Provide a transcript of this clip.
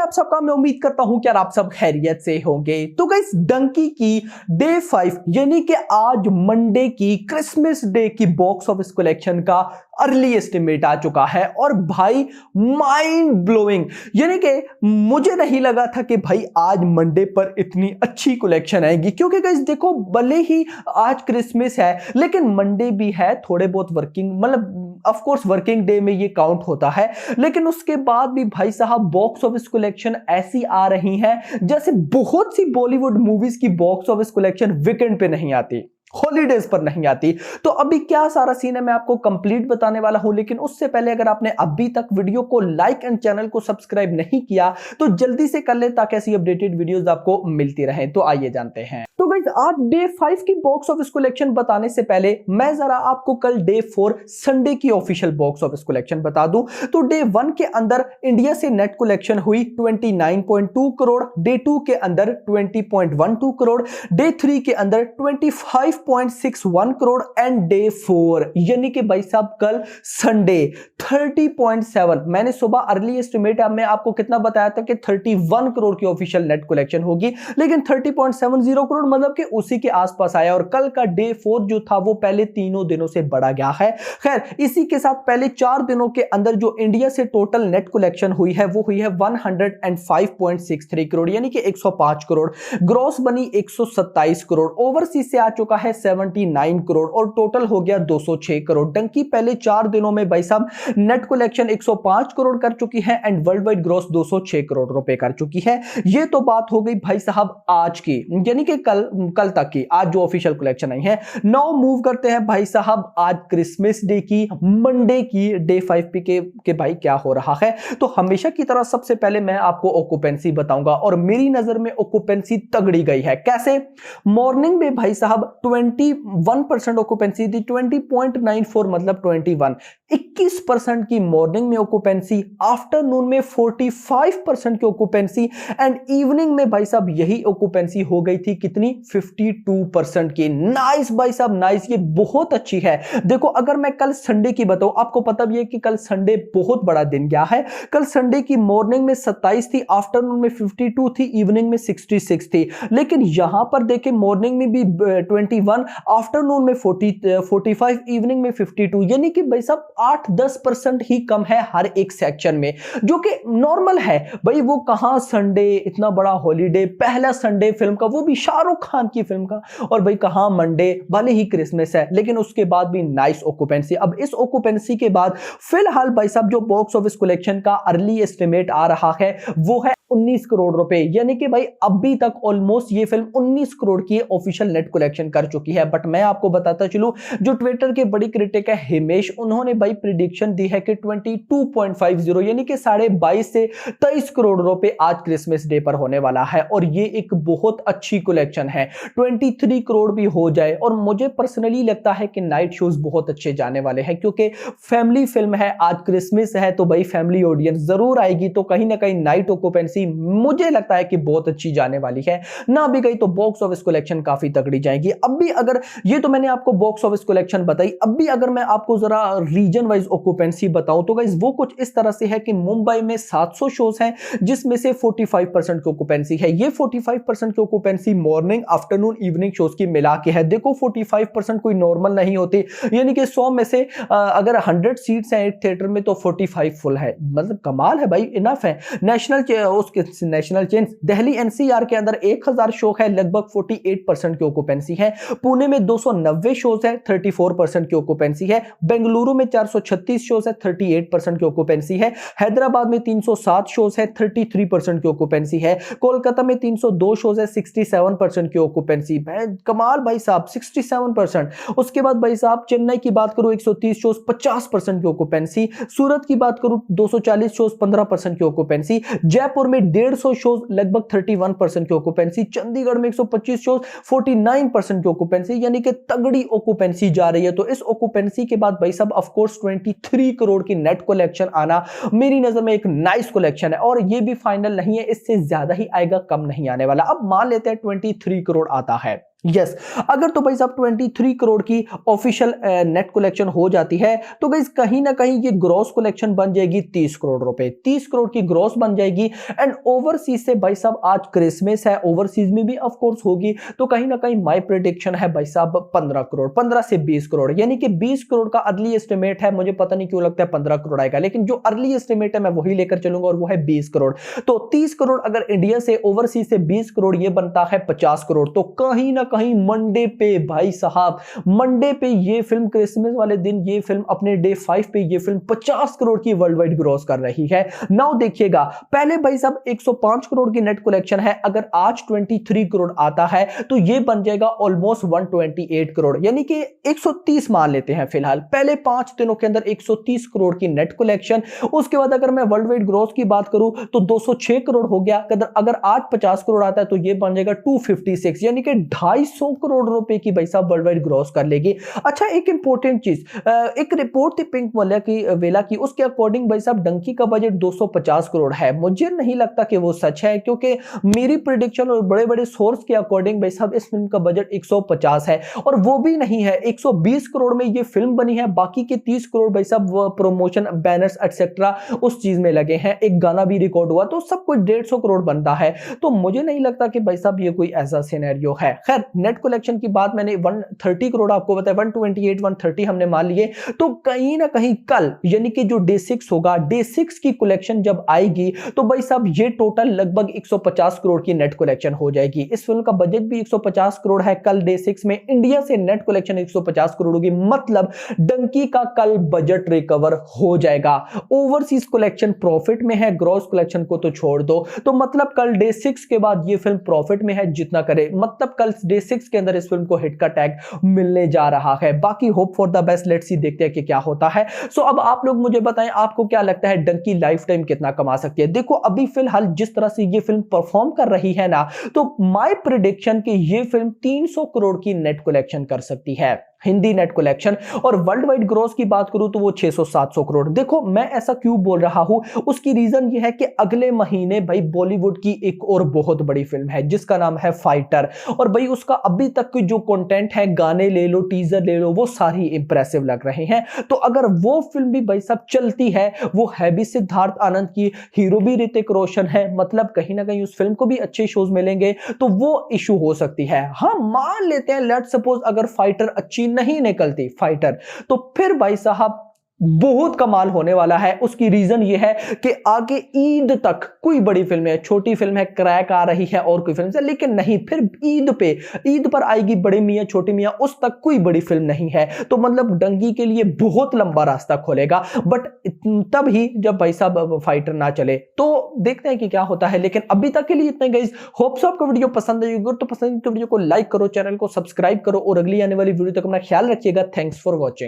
आप सबका मैं उम्मीद करता हूं कि आप सब खैरियत से होंगे। तो गाइस डंकी की डे 5 यानी कि आज मंडे की क्रिसमस डे की बॉक्स ऑफिस कलेक्शन का अर्ली एस्टिमेट आ चुका है और भाई माइंड ब्लोइंग, यानी कि मुझे नहीं लगा था कि भाई आज मंडे पर इतनी अच्छी कलेक्शन आएगी, क्योंकि गाइस देखो भले ही आज क्रिसमस है लेकिन मंडे भी है, थोड़े बहुत वर्किंग मतलब ऑफ कोर्स वर्किंग डे में ये काउंट होता है, लेकिन उसके बाद भी भाई साहब बॉक्स ऑफिस कलेक्शन ऐसी आ रही है जैसे बहुत सी बॉलीवुड मूवीज की बॉक्स ऑफिस कलेक्शन वीकेंड पे नहीं आती, हॉलीडेज पर नहीं आती। तो अभी क्या सारा सीन है मैं आपको कंप्लीट बताने वाला हूं, लेकिन उससे पहले अगर आपने अभी तक वीडियो को लाइक एंड चैनल को सब्सक्राइब नहीं किया तो जल्दी से कर ले ताकि ऐसी अपडेटेड वीडियोस आपको मिलती रहें। तो आइए जानते हैं। तो गाइस आज डे 5 की बॉक्स ऑफिस कलेक्शन बताने से पहले मैं जरा आपको कल डे 4 संडे की ऑफिशियल बॉक्स ऑफिस कलेक्शन बता दूं। तो डे 1 के अंदर इंडिया से नेट कलेक्शन हुई 29.2 करोड़, डे 2 के अंदर 20.12 करोड़, डे 3 के अंदर 25.61 करोड़ एंड डे 4 यानी कि भाई साहब कल संडे 30.7। मैंने सुबह अर्ली एस्टिमेट में आपको कितना बताया था कि 31 करोड़ की ऑफिशियल नेट कलेक्शन होगी, लेकिन 30.70 करोड़ मतलब कि उसी के आसपास आया और कल का डे 4 जो था वो पहले तीनों दिनों से बढ़ा गया है। खैर इसी के साथ पहले 4 दिनों के अंदर जो इंडिया से टोटल नेट कलेक्शन हुई है वो हुई है 105.63 करोड़ यानी कि 105 करोड़, ग्रॉस बनी 127 करोड़, ओवरसीज से आ चुका है 79 करोड़ और टोटल हो गया 206 करोड़। डंकी पहले 4 दिनों में भाई साहब नेट कलेक्शन 105 करोड़ कर चुकी है and world wide gross 206 crore रुपए कर चुकी है। ये तो बात हो गई भाई साहब आज की, यानी कि कल तक की, आज जो ऑफिशियल कलेक्शन आई है। नाउ मूव करते हैं भाई साहब आज क्रिसमस डे की, मंडे की डे 5 पी के भाई क्या हो रहा है। तो हमेशा की तरह सबसे पहले मैं आपको ऑक्यूपेंसी बताऊंगा और मेरी नजर में ऑक्यूपेंसी तगड़ी गई है। कैसे? मॉर्निंग में भाई साहब 21% ऑक्यूपेंसी थी, 20.94 मतलब 21% की मॉर्निंग में ऑक्यूपेंसी, आफ्टरनून में 45% की ऑक्यूपेंसी एंड इवनिंग में भाई साहब यही ऑक्यूपेंसी हो गई थी कितनी? 52% की। नाइस भाई साहब नाइस, ये बहुत अच्छी है। देखो अगर मैं कल संडे की बताऊं, आपको पता भी है कि कल संडे बहुत बड़ा दिन गया है। कल संडे की मॉर्निंग में 27 थी, आफ्टरनून में 52 थी, इवनिंग में 66 थी, लेकिन यहां पर देखें मॉर्निंग में भी 21, आफ्टरनून में 45, इवनिंग में 52, यानी कि भाई साहब 8-10% ही कम है हर एक सेक्शन में, जो कि नॉर्मल है भाई। वो कहां संडे, इतना बड़ा हॉलीडे, पहला संडे फिल्म का, वो भी शाहरुख खान की फिल्म का, और भाई कहां मंडे, भले ही क्रिसमस है लेकिन उसके बाद भी नाइस ऑक्यूपेंसी। अब इस ऑक्यूपेंसी के बाद फिलहाल भाई साहब जो बॉक्स ऑफिस कलेक्शन का अर्ली एस्टिमेट आ रहा है वो है 19 करोड़ रुपए, यानी कि भाई अभी तक ऑलमोस्ट ये फिल्म 19 करोड़ की ऑफिशियल नेट कलेक्शन कर चुकी है। बट मैं आपको बताता चलूं, जो ट्विटर के बड़ी क्रिटिक है हिमेश, उन्होंने भाई प्रिडिक्शन दी है कि 22.50 यानी कि 22.5 से 23 करोड़ रुपए आज क्रिसमस डे पर होने वाला है और ये एक बहुत अच्छी कलेक्शन है। 23 करोड़ भी हो जाए और मुझे पर्सनली लगता है कि नाइट शोज बहुत अच्छे जाने वाले हैं, क्योंकि फैमिली फिल्म है, आज क्रिसमस है तो भाई फैमिली ऑडियंस जरूर आएगी, तो कहीं ना कहीं नाइट ऑक्यूपेंसी मुझे लगता है कि बहुत अच्छी जाने वाली है। ना भी गई तो बॉक्स ऑफिस कलेक्शन काफी तगड़ी जाएगी। अब भी अगर ये तो मैंने आपको बॉक्स ऑफिस कलेक्शन बताई, अब भी अगर मैं आपको जरा रीजन वाइज ऑक्यूपेंसी बताऊं तो गाइस वो कुछ इस तरह से है कि मुंबई में 700 शोज हैं जिसमें से 45% की ऑक्यूपेंसी है। ये 45% की occupancy morning, afternoon, evening shows की मिला के है। देखो 45% कोई नॉर्मल नहीं होती, यानी कि 100 में से अगर 100 सीट्स हैं एक थिएटर में तो 45 फुल है, मतलब कमाल है भाई, इनफ है। नेशनल चेन दिल्ली एनसीआर के अंदर 1000 शो है, लगभग 48% की ऑक्यूपेंसी है। पुणे में 290 शोज है, 34% की ऑक्यूपेंसी है। बेंगलुरु में 436 शोज है, 38% की ऑक्यूपेंसी है। हैदराबाद में 307 शोज है, 33% की ऑक्यूपेंसी है। कोलकाता में 302 शोज है, 67% की ऑक्यूपेंसी। कमाल भाई साहब, 67%। उसके बाद भाई साहब चेन्नई की बात करूं 130 शोज, 50% की ऑक्यूपेंसी। सूरत की बात करूं 240 शोज, 15% की ऑक्यूपेंसी। जयपुर में 150 शोज, लगभग 31% की ऑक्यूपेंसी। चंडीगढ़ में 125 शोज, 49% की ऑक्यूपेंसी, यानी कि तगड़ी ऑक्यूपेंसी जा रही है। तो इस ऑक्यूपेंसी के बाद भाई साहब ऑफ कोर्स 23 करोड़ की नेट कलेक्शन आना मेरी नजर में एक नाइस कलेक्शन है और ये भी फाइनल नहीं है, इससे ज्यादा ही आएगा, कम नहीं आने वाला। अब मान लेते हैं 23 करोड़ आता है यस अगर तो भाई साहब 23 करोड़ की ऑफिशियल नेट कलेक्शन हो जाती है तो गाइस कहीं ना कहीं ये ग्रॉस कलेक्शन बन जाएगी 30 करोड़ रुपए, 30 करोड़ की ग्रॉस बन जाएगी। एंड ओवरसीज से भाई साहब आज क्रिसमस है, ओवरसीज में भी ऑफ कोर्स होगी, तो कहीं ना कहीं माय प्रेडिक्शन है भाई साहब 15 करोड़, 15 से 20 करोड़, यानी कि 20 करोड़ का अर्ली एस्टिमेट है। मुझे पता नहीं क्यों लगता है 15 करोड़ आएगा, लेकिन जो अर्ली एस्टिमेट है मैं वही लेकर चलूंगा और वो है 20 करोड़। तो 30 करोड़ अगर इंडिया से, ओवरसीज से 20 करोड़, ये बनता है 50 करोड़। तो कहीं ना कहीं मंडे पे भाई साहब, मंडे पे ये फिल्म, क्रिसमस वाले दिन ये फिल्म अपने डे 5 पे ये फिल्म 50 करोड़ की वर्ल्ड वाइड ग्रॉस कर रही है। नाउ देखिएगा, पहले भाई साहब 105 करोड़ की नेट कलेक्शन है, अगर आज 23 करोड़ आता है तो ये बन जाएगा ऑलमोस्ट 128 करोड़, यानी कि 130 मान लेते हैं फिलहाल। पहले 5 दिनों के अंदर 130 करोड़ की नेट कलेक्शन। उसके बाद अगर मैं वर्ल्ड वाइड ग्रॉस की बात करूं तो 206 करोड़ हो गया। अगर आज 50 करोड़ आता है तो ये बन जाएगा 256, यानी कि 250 करोड़ रुपए की भाई साहब वर्ल्ड वाइड ग्रॉस कर लेगी। अच्छा, एक इंपॉर्टेंट चीज, एक रिपोर्ट थी पिंक वेला की, उसके अकॉर्डिंग भाई साहब डंकी का बजट 250 करोड़ है। मुझे नहीं लगता कि वो सच है, क्योंकि मेरी प्रिडिक्शन और बड़े बड़े सोर्स के अकॉर्डिंग भाई साहब इस फिल्म का बजट 150 है, और वो भी नहीं है, 120 करोड़ में ये फिल्म बनी है, बाकी के 30 करोड़ भाई साहब प्रमोशन, बैनर्स एक्सेट्रा उस चीज में लगे हैं, एक गाना भी रिकॉर्ड हुआ, तो सब कुछ 150 करोड़ बनता है। तो मुझे नहीं लगता कि भाई साहब ये कोई ऐसा सिनेरियो है। खैर, नेट कलेक्शन की बात मैंने 130 करोड़ आपको बताया, 128 130 हमने मान लिए। तो कहीं ना कहीं कल, यानी कि जो डे 6 होगा, डे 6 की कलेक्शन जब आएगी तो भाई साहब ये टोटल लगभग 150 करोड़ की नेट कलेक्शन हो जाएगी। इस फिल्म का बजट भी 150 करोड़ है। कल डे 6 में इंडिया से नेट कलेक्शन 150 करोड़ होगी, मतलब डंकी का कल बजट रिकवर हो जाएगा। ओवरसीज कलेक्शन प्रॉफिट में है, ग्रॉस कलेक्शन को तो छोड़ दो, तो मतलब कल डे 6 के बाद ये फिल्म प्रॉफिट में है जितना करे, मतलब कल डे 6 के अंदर इस फिल्म को हिट का टैग मिलने जा रहा है। बाकी hope for the best, let's see, देखते हैं कि क्या होता है। सो अब आप लोग मुझे बताएं, आपको क्या लगता है डंकी लाइफ टाइम कितना कमा सकती है? देखो, अभी फिलहाल जिस तरह से ये फिल्म परफॉर्म कर रही है ना, तो माय प्रेडिक्शन कि ये फिल्म 300 करोड़ की नेट कलेक्शन कर सकती है, हिंदी नेट कलेक्शन। और वर्ल्ड वाइड ग्रॉस की बात करूं तो वो 600-700 करोड़। देखो, मैं ऐसा क्यों बोल रहा हूं, उसकी रीजन ये है कि अगले महीने भाई बॉलीवुड की एक और बहुत बड़ी फिल्म है जिसका नाम है फाइटर, और भाई उसका अभी तक की जो कंटेंट है, गाने ले लो, टीजर ले लो, वो सारी इंप्रेसिव लग रहे हैं। तो अगर वो फिल्म भी भाई साहब चलती है, वो है भी सिद्धार्थ आनंद की, हीरो भी ऋतिक रोशन है, मतलब कहीं ना कहीं उस फिल्म को भी अच्छे शोज मिलेंगे, तो वो इशू हो सकती है। हाँ, मान लेते हैं, लेट्स सपोज अगर फाइटर अच्छी नहीं निकलती फाइटर, तो फिर भाई साहब बहुत कमाल होने वाला है। उसकी रीजन ये है कि आगे ईद तक कोई बड़ी फिल्म है, छोटी फिल्म है, क्रैक आ रही है और कोई फिल्म है, लेकिन नहीं, फिर ईद पर आएगी बड़े मियां छोटे मियां, उस तक कोई बड़ी फिल्म नहीं है। तो मतलब डंकी के लिए बहुत लंबा रास्ता खोलेगा, बट तब ही जब भाई साहब फाइटर ना चले। तो देखते हैं कि क्या होता है, लेकिन अभी तक के लिए इतना गाइस। होप सो आपको वीडियो पसंद आई होगी, तो पसंद तो वीडियो को लाइक करो, चैनल को सब्सक्राइब करो, और अगली आने वाली वीडियो तक अपना ख्याल रखिएगा। Thanks for watching.